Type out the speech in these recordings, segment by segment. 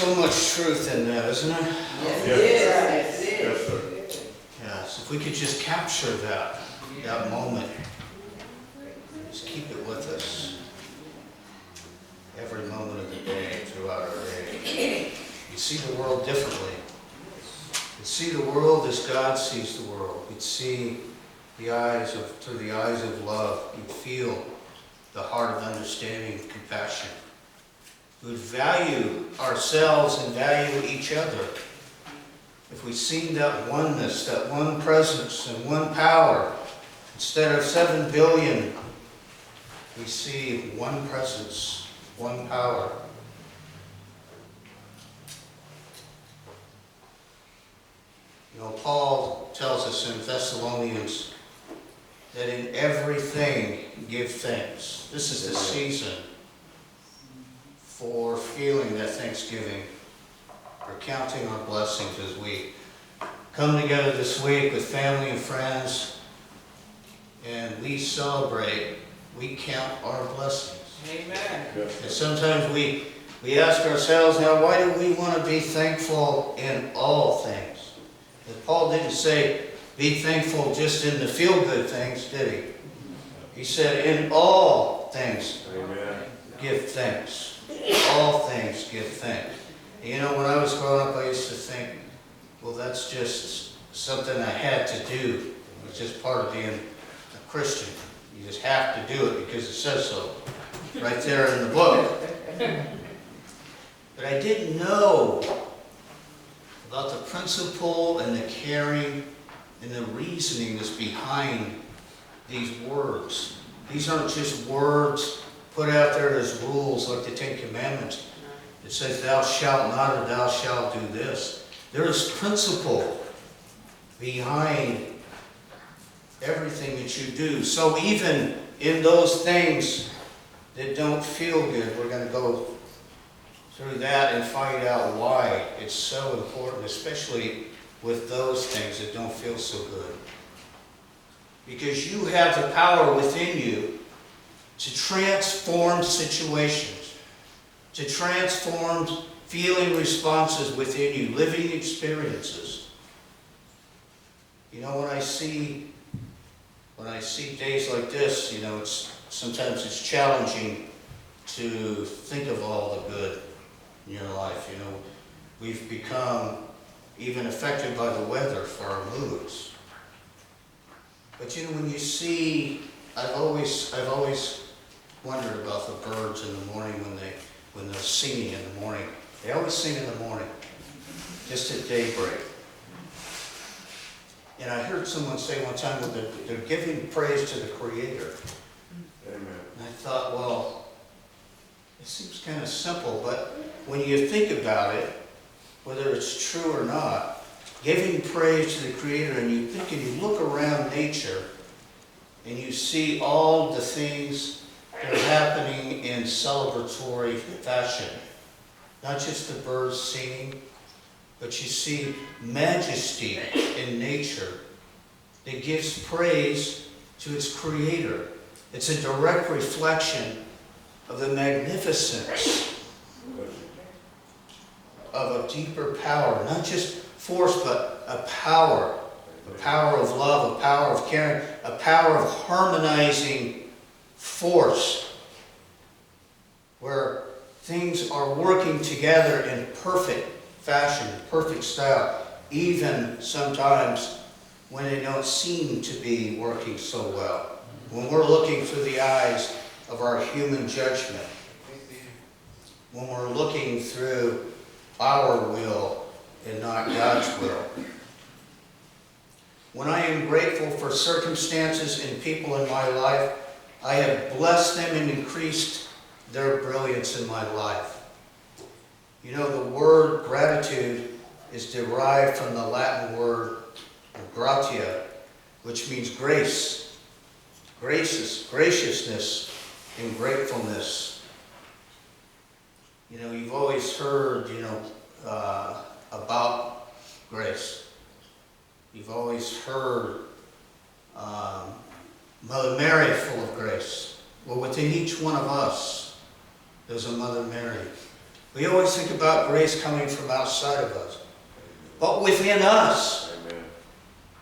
so much truth in that, isn't there? Yes, Yes. it is. Yes, it Yes, is. sir. Yes, if we could just capture that moment, just keep it with us every moment of the day, throughout our day. You see the world differently. You see the world as God sees the world. You'd see through the eyes of love. You'd feel the heart of understanding and compassion. We would value ourselves and value each other. If we seen that oneness, that one presence and one power, instead of 7 billion, we see one presence, one power. You know, Paul tells us in Thessalonians that in everything give thanks. This is the season for feeling that thanksgiving, for counting our blessings as we come together this week with family and friends, and we celebrate, we count our blessings. Amen. Yes, And sir. sometimes we ask ourselves, now why do we want to be thankful in all things? And Paul didn't say, be thankful just in the feel-good things, did he? He said, in all things, Amen. give thanks. All things give thanks. And you know, when I was growing up, I used to think, well, that's just something I had to do. It was just part of being a Christian. You just have to do it because it says so. Right there in the book. But I didn't know about the principle and the caring and the reasoning that's behind these words. These aren't just words put out there as rules like the Ten Commandments. It says, thou shalt not or thou shalt do this. There is principle behind everything that you do. So even in those things that don't feel good, we're going to go through that and find out why it's so important, especially with those things that don't feel so good. Because you have the power within you to transform situations, to transform feeling responses within you, living experiences. You know, when I see days like this, you know, sometimes it's challenging to think of all the good in your life. You know, we've become even affected by the weather for our moods. But you know, when you see, I've always wondered about the birds in the morning when they're singing in the morning. They always sing in the morning, just at daybreak. And I heard someone say one time that they're giving praise to the Creator. Amen. And I thought, well, it seems kind of simple, but when you think about it, whether it's true or not, giving praise to the Creator, and you think and you look around nature, and you see all the things that are happening in celebratory fashion. Not just the birds singing, but you see majesty in nature that gives praise to its Creator. It's a direct reflection of the magnificence of a deeper power, not just force, but a power of love, a power of caring, a power of harmonizing force, where things are working together in perfect fashion, perfect style, even sometimes when they don't seem to be working so well. When we're looking through the eyes of our human judgment, when we're looking through our will and not God's will. When I am grateful for circumstances and people in my life, I have blessed them and increased their brilliance in my life. You know, the word gratitude is derived from the Latin word gratia, which means grace, graciousness, and gratefulness. You know, you've always heard, about grace. You've always heard Mother Mary full of grace. Well, within each one of us, there's a Mother Mary We always think about grace coming from outside of us. But within us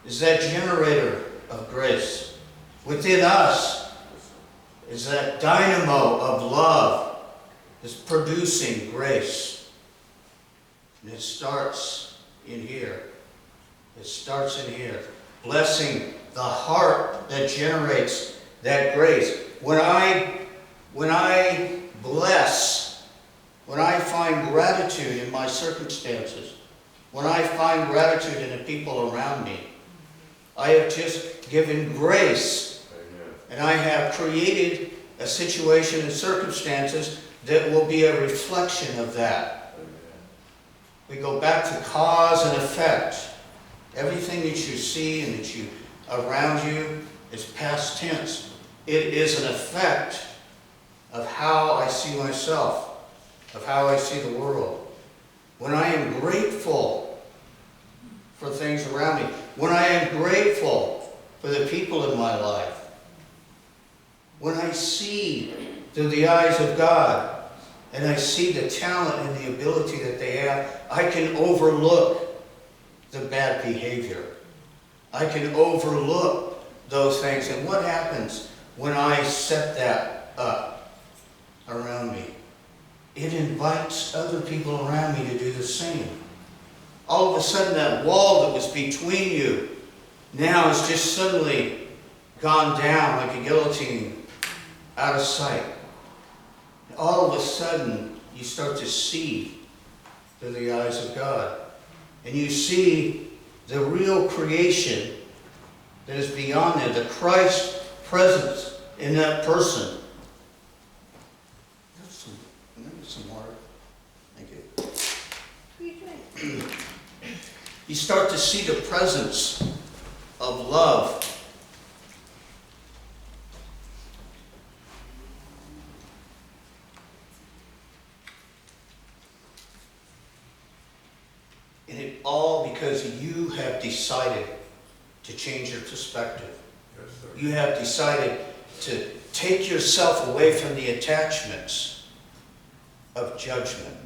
is that generator of grace. Within us is that dynamo of love that's producing grace. And it starts in here. It starts in here. Blessing the heart that generates that grace. When I bless, when I find gratitude in my circumstances, when I find gratitude in the people around me, I have just given grace. And I have created a situation and circumstances that will be a reflection of that. We go back to cause and effect. Everything that you see and that you around you is past tense. It is an effect of how I see myself, of how I see the world. When I am grateful for things around me, when I am grateful for the people in my life, when I see through the eyes of God and I see the talent and the ability that they have, I can overlook the bad behavior. I can overlook those things. And what happens when I set that up around me? It invites other people around me to do the same. All of a sudden, that wall that was between you now has just suddenly gone down like a guillotine, out of sight. And all of a sudden, you start to see through the eyes of God. And you see the real creation that is beyond there, the Christ presence in that person. Some water. Thank you. You start to see the presence of love. And it all because you have decided to change your perspective. Yes, sir. You have decided to take yourself away from the attachments of judgment,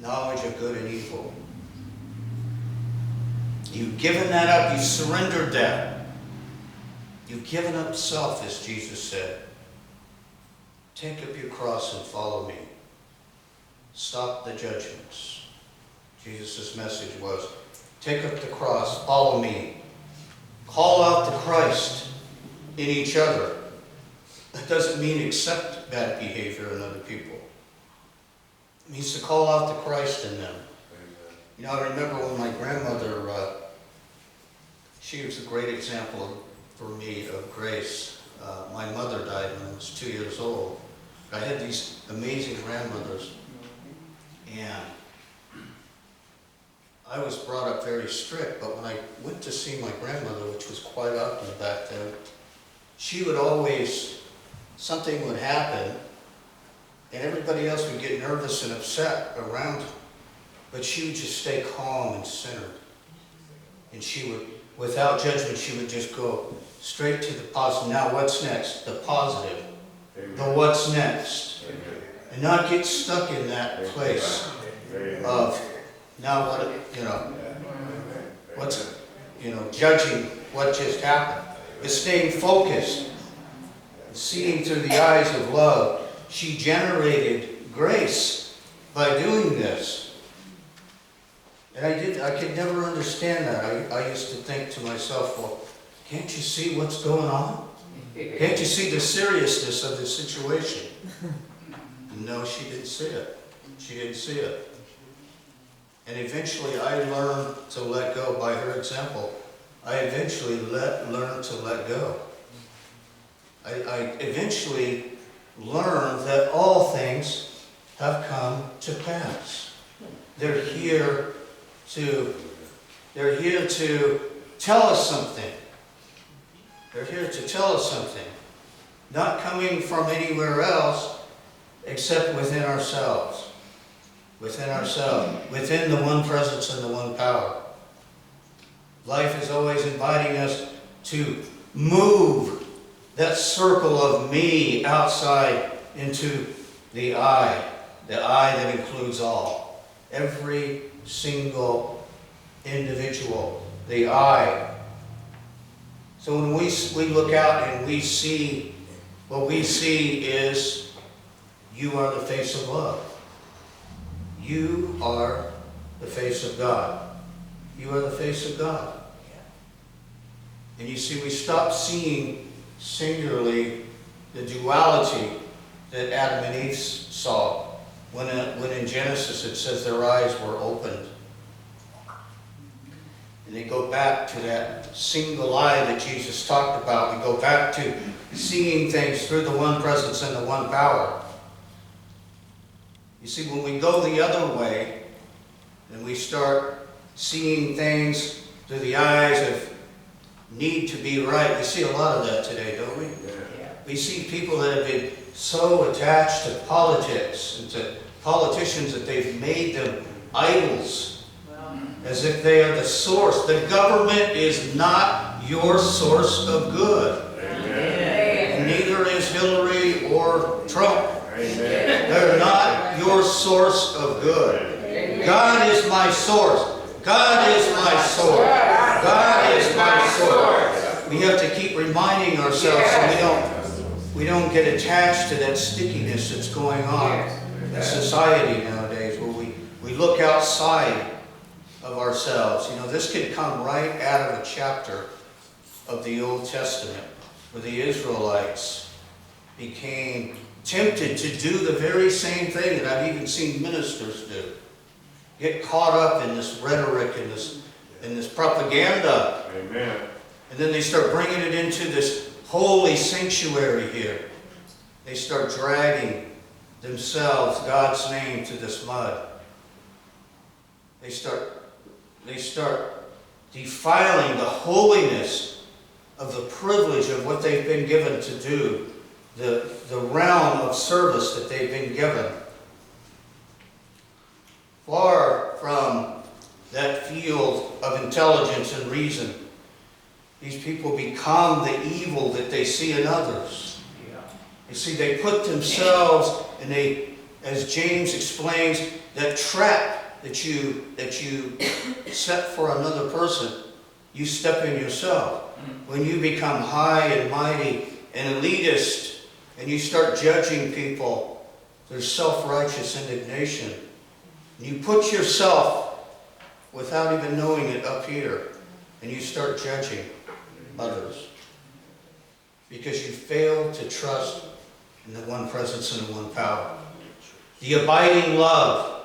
knowledge of good and evil. You've given that up. You've surrendered that. You've given up self, as Jesus said. Take up your cross and follow me. Stop the judgments. Jesus' message was, take up the cross, follow me. Call out to Christ in each other. That doesn't mean accept bad behavior in other people. It means to call out to Christ in them. You know, I remember when my grandmother, she was a great example for me of grace. My mother died when I was 2 years old. I had these amazing grandmothers, and I was brought up very strict, but when I went to see my grandmother, which was quite often back then, she would always, something would happen, and everybody else would get nervous and upset around her. But she would just stay calm and centered. And she would, without judgment, she would just go straight to the positive. Now what's next? The positive. The what's next. And not get stuck in that place of, now what, what's, judging what just happened. But staying focused, seeing through the eyes of love. She generated grace by doing this. And I could never understand that. I used to think to myself, well, can't you see what's going on? Can't you see the seriousness of the situation? No, she didn't see it. She didn't see it. And eventually I learned to let go by her example. I eventually learned to let go. I eventually learned that all things have come to pass. They're here to tell us something. They're here to tell us something. Not coming from anywhere else except within ourselves. Within ourselves. Within the one presence and the one power. Life is always inviting us to move that circle of me outside into the I. The I that includes all. Every single individual. The I. So when we look out and we see, what we see is, you are the face of love. You are the face of God. You are the face of God. And you see, we stop seeing singularly the duality that Adam and Eve saw. When in Genesis it says their eyes were opened. And they go back to that single eye that Jesus talked about. We go back to seeing things through the one presence and the one power. You see, when we go the other way, and we start seeing things through the eyes of need to be right, we see a lot of that today, don't we? Yeah. We see people that have been so attached to politics and to politicians that they've made them idols, as if they are the source. The government is not your source of good. And neither is Hillary or Trump. They're not your source of good. God is my source. God is my source. God is my source. We have to keep reminding ourselves so we don't get attached to that stickiness that's going on in society nowadays, where we look outside of ourselves. You know, this could come right out of a chapter of the Old Testament, where the Israelites became tempted to do the very same thing that I've even seen ministers do. Get caught up in this rhetoric and this propaganda. Amen. And then they start bringing it into this holy sanctuary here. They start dragging themselves, God's name, to this mud. They start defiling the holiness of the privilege of what they've been given to do, the realm of service that they've been given. Far from that field of intelligence and reason, these people become the evil that they see in others. You see, they put themselves in as James explains, that trap that you set for another person, you step in yourself. When you become high and mighty and elitist, and you start judging people, there's self-righteous indignation. And you put yourself, without even knowing it, up here, and you start judging others. Because you fail to trust in the one presence and the one power. The abiding love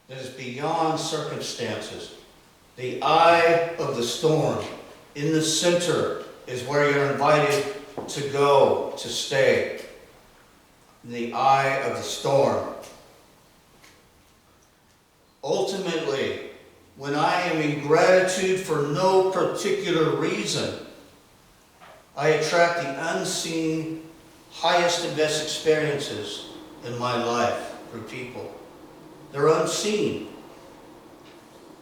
that is beyond circumstances. The eye of the storm. In the center is where you're invited to go, to stay. In the eye of the storm. Ultimately, when I am in gratitude for no particular reason, I attract the unseen, highest and best experiences in my life through people. They're unseen.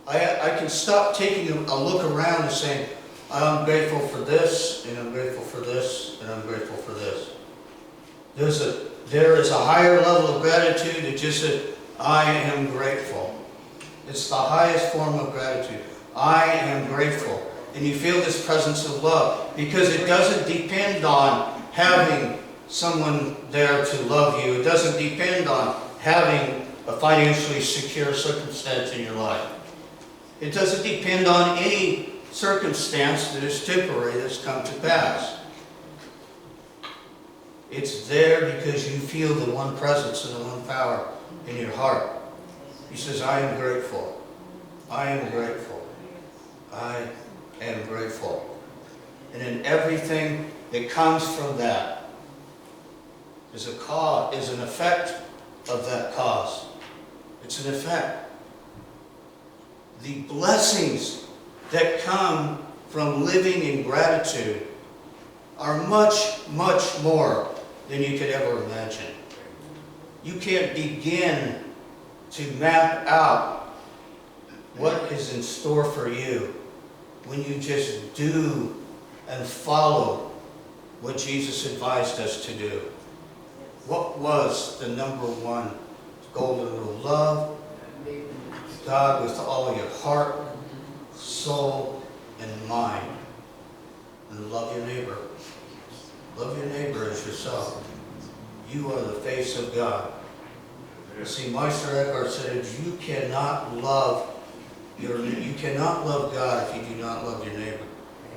I can stop taking a look around and saying, I'm grateful for this, and I'm grateful for this, and I'm grateful for this. There is a higher level of gratitude that just says, I am grateful. It's the highest form of gratitude. I am grateful. And you feel this presence of love because it doesn't depend on having someone there to love you. It doesn't depend on having a financially secure circumstance in your life. It doesn't depend on any circumstance that is temporary that's come to pass. It's there because you feel the one presence and the one power in your heart. He says, I am grateful. I am grateful. I am grateful. And in everything that comes from that is an effect of that cause. It's an effect. The blessings that come from living in gratitude are much, much more than you could ever imagine. You can't begin to map out what is in store for you when you just do and follow what Jesus advised us to do. What was the number one golden rule? Love God with all your heart, soul, and mind. And love your neighbor. Love your neighbor as yourself. You are the face of God. See, Meister Eckhart said, you cannot love God if you do not love your neighbor.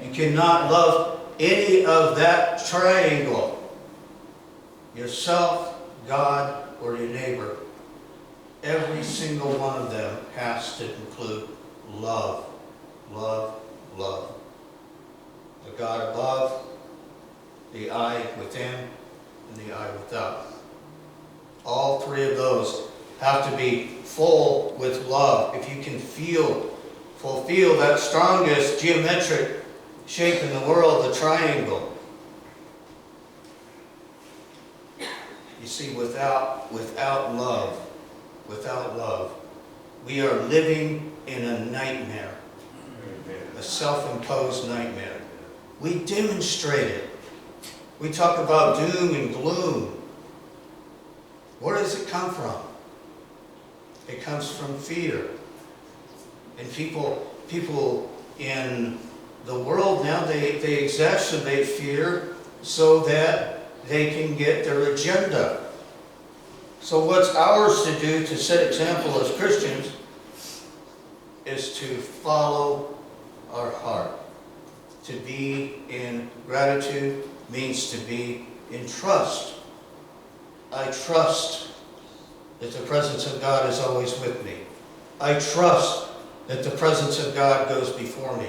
You cannot love any of that triangle. Yourself, God, or your neighbor. Every single one of them has to include love. Love, love. The God above, the I within, and the I without. All three of those have to be full with love. If you can fulfill that strongest geometric shape in the world, the triangle. You see, without love, we are living in a nightmare, a self-imposed nightmare. We demonstrate it. We talk about doom and gloom. Where does it come from? It comes from fear. And people in the world now, they exacerbate fear so that they can get their agenda. So what's ours to do to set example as Christians is to follow our heart. To be in gratitude means to be in trust. I trust that the presence of God is always with me. I trust that the presence of God goes before me.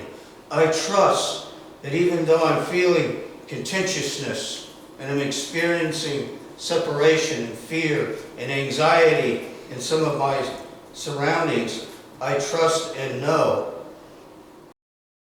I trust that even though I'm feeling contentiousness and I'm experiencing separation and fear and anxiety in some of my surroundings, I trust and know